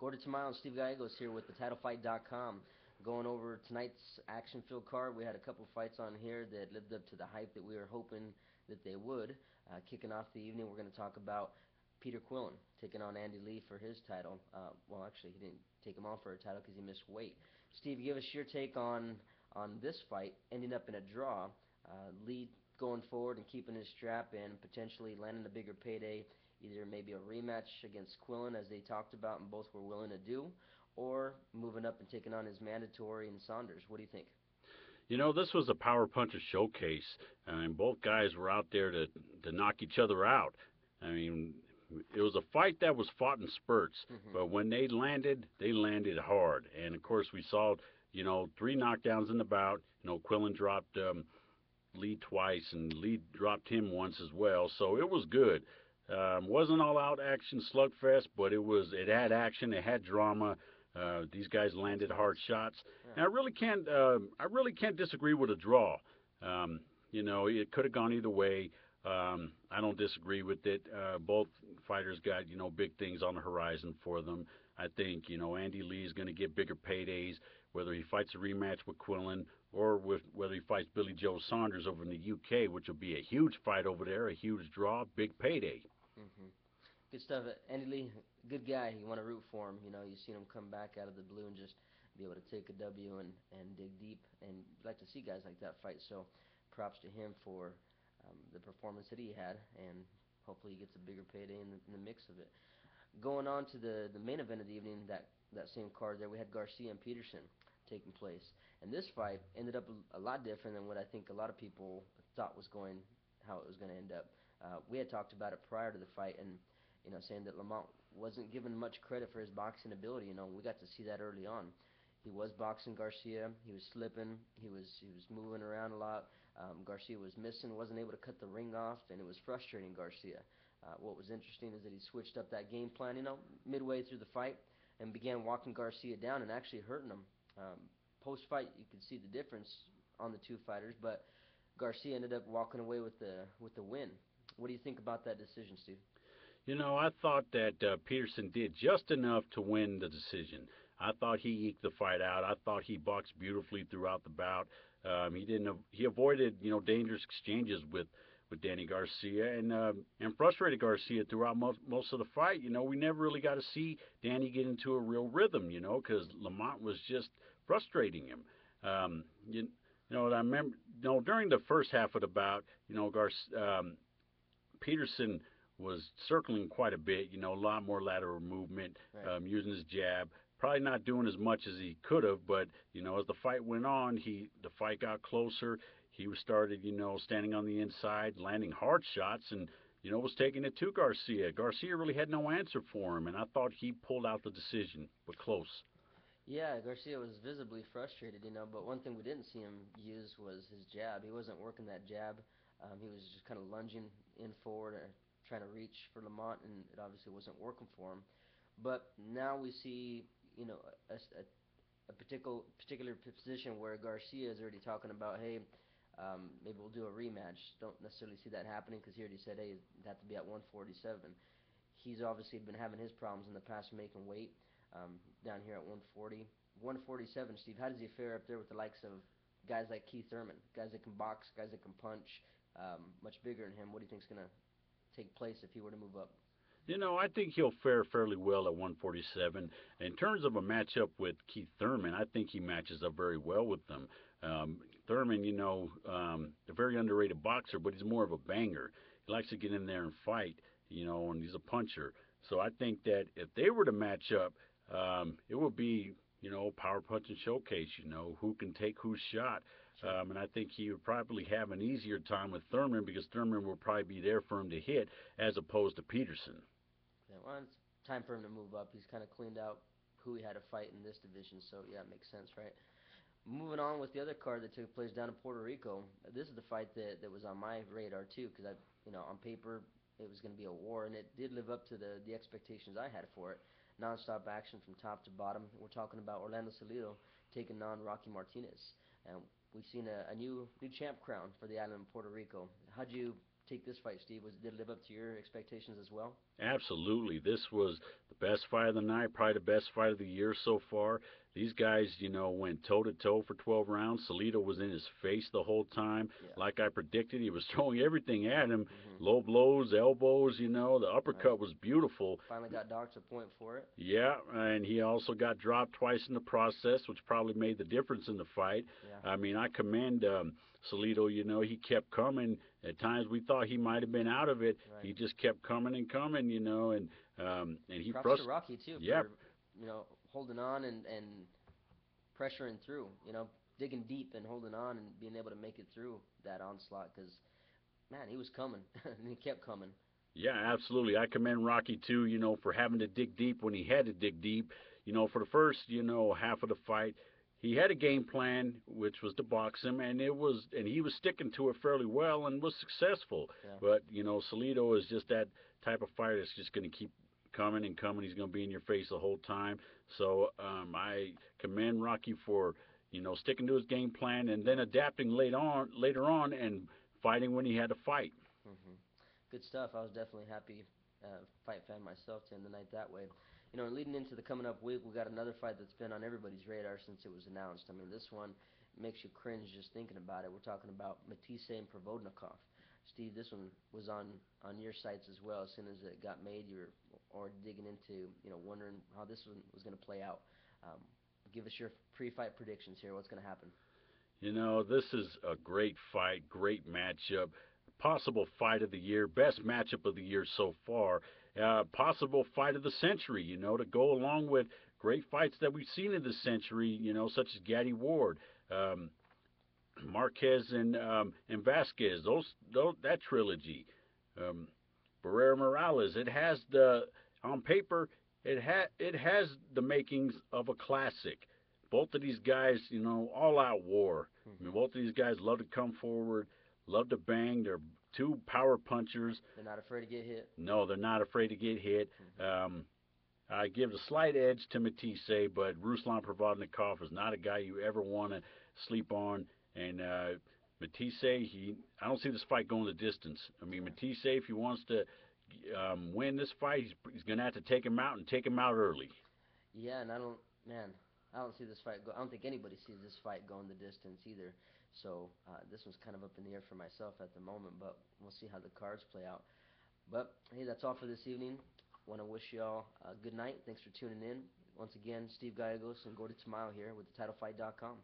Gordie Tamayo and Steve Gallegos here with TheTitleFight.com. Going over tonight's action-filled card. We had a couple fights on here that lived up to the hype that we were hoping that they would. Kicking off the evening, we're going to talk about Peter Quillen taking on Andy Lee for his title. Well, actually, he didn't take him on for a title because he missed weight. Steve, give us your take on this fight, ending up in a draw. Lee going forward and keeping his strap and potentially landing a bigger payday, either maybe a rematch against Quillen, as they talked about and both were willing to do, or moving up and taking on his mandatory in Saunders. What do you think? You know, this was a power puncher showcase. I mean, both guys were out there to knock each other out. I mean, it was a fight that was fought in spurts, but when they landed hard. And, of course, we saw, 3 knockdowns in the bout. Quillen dropped Lee twice, and Lee dropped him once as well, so it was good. Wasn't all-out action slugfest, but it had action, it had drama. These guys landed hard shots, and I really can't disagree with a draw. It could have gone either way. I don't disagree with it. Both fighters got big things on the horizon for them. I think Andy Lee is going to get bigger paydays, whether he fights a rematch with Quillen or whether he fights Billy Joe Saunders over in the UK, which will be a huge fight over there, a huge draw, big payday. Good stuff. Andy Lee, good guy. You want to root for him. You've seen him come back out of the blue and just be able to take a W and dig deep. And you like to see guys like that fight. So props to him for the performance that he had, and hopefully he gets a bigger payday in the mix of it. Going on to the main event of the evening, that same card there, we had Garcia and Peterson taking place. And this fight ended up a lot different than what I think a lot of people thought how it was going to end up. We had talked about it prior to the fight, and saying that Lamont wasn't given much credit for his boxing ability. We got to see that early on. He was boxing Garcia. He was slipping. He was moving around a lot. Garcia was missing, wasn't able to cut the ring off, and it was frustrating Garcia. What was interesting is that he switched up that game plan, midway through the fight, and began walking Garcia down and actually hurting him. Post-fight, you could see the difference on the two fighters, but Garcia ended up walking away with the win. What do you think about that decision, Steve? I thought that Peterson did just enough to win the decision. I thought he eked the fight out. I thought he boxed beautifully throughout the bout. He avoided dangerous exchanges with Danny Garcia and frustrated Garcia throughout most of the fight. We never really got to see Danny get into a real rhythm. Because Lamont was just frustrating him. I remember during the first half of the bout, Peterson was circling quite a bit, a lot more lateral movement, right. Using his jab. Probably not doing as much as he could have, but, as the fight went on, the fight got closer. He started, standing on the inside, landing hard shots, and, was taking it to Garcia. Garcia really had no answer for him, and I thought he pulled out the decision, but close. Yeah, Garcia was visibly frustrated, but one thing we didn't see him use was his jab. He wasn't working that jab. He was just kind of lunging in forward, trying to reach for Lamont, and it obviously wasn't working for him. But now we see, a particular position where Garcia is already talking about, hey, maybe we'll do a rematch. Don't necessarily see that happening because he already said, hey, it'd have to be at 147. He's obviously been having his problems in the past making weight down here at 140. 147, Steve, how does he fare up there with the likes of guys like Keith Thurman, guys that can box, guys that can punch, much bigger than him? What do you think is going to take place if he were to move up? I think he'll fare fairly well at 147. In terms of a matchup with Keith Thurman, I think he matches up very well with them. Thurman, a very underrated boxer, but he's more of a banger. He likes to get in there and fight, and he's a puncher. So I think that if they were to match up, it would be, power punching showcase, who can take whose shot. Sure. And I think he would probably have an easier time with Thurman because Thurman will probably be there for him to hit as opposed to Peterson. Yeah, well, it's time for him to move up. He's kind of cleaned out who he had to fight in this division, so yeah, it makes sense, right? Moving on with the other card that took place down in Puerto Rico, this is the fight that was on my radar too, because on paper it was going to be a war, and it did live up to the expectations I had for it. Non-stop action from top to bottom. We're talking about Orlando Salido taking on Rocky Martinez, and we've seen a new champ crown for the island of Puerto Rico. How'd you take this fight, Steve? Did it live up to your expectations as well? Absolutely. This was the best fight of the night, probably the best fight of the year so far. These guys, went toe-to-toe for 12 rounds. Salido was in his face the whole time. Yeah. Like I predicted, he was throwing everything at him. Mm-hmm. Low blows, elbows, the uppercut Right. was beautiful. Finally got docked a point for it. Yeah, and he also got dropped twice in the process, which probably made the difference in the fight. Yeah. I mean, I commend Salido. He kept coming. At times we thought he might have been out of it. Right. He just kept coming and coming, and he Props to Rocky too yeah. for holding on and pressuring through. Digging deep and holding on and being able to make it through that onslaught. Because man, he was coming and he kept coming. Yeah, absolutely. I commend Rocky too, for having to dig deep when he had to dig deep. For the first, half of the fight, he had a game plan, which was to box him, and he was sticking to it fairly well and was successful. Yeah. But Salido is just that type of fighter that's just going to keep coming and coming. He's going to be in your face the whole time. So I commend Rocky for sticking to his game plan and then adapting later on and fighting when he had to fight. Mm-hmm. Good stuff. I was definitely happy fight fan myself to end the night that way. Leading into the coming up week, we got another fight that's been on everybody's radar since it was announced. I mean, this one makes you cringe just thinking about it. We're talking about Matthysse and Provodnikov. Steve, this one was on your sites as well. As soon as it got made, you were already digging into, wondering how this one was going to play out. Give us your pre-fight predictions here. What's going to happen? This is a great fight, great matchup. Possible fight of the year, best matchup of the year so far. Possible fight of the century, to go along with great fights that we've seen in this century, such as Gatti Ward, Marquez and Vasquez, that trilogy. Barrera Morales, it has on paper, it has the makings of a classic. Both of these guys, all out war. Mm-hmm. I mean, both of these guys love to come forward, love to bang. They're two power punchers. They're not afraid to get hit. No, they're not afraid to get hit. Mm-hmm. I give the slight edge to Matthysse, but Ruslan Provodnikov is not a guy you ever want to sleep on. And Matthysse, I don't see this fight going the distance. I mean, Matthysse, if he wants to win this fight, he's going to have to take him out and take him out early. Yeah, and I don't see this fight I don't think anybody sees this fight going the distance either. So this one's kind of up in the air for myself at the moment, but we'll see how the cards play out. But hey, that's all for this evening. Want to wish you all a good night. Thanks for tuning in. Once again, Steve Gallegos and Gordie Tamayo here with TheTitleFight.com.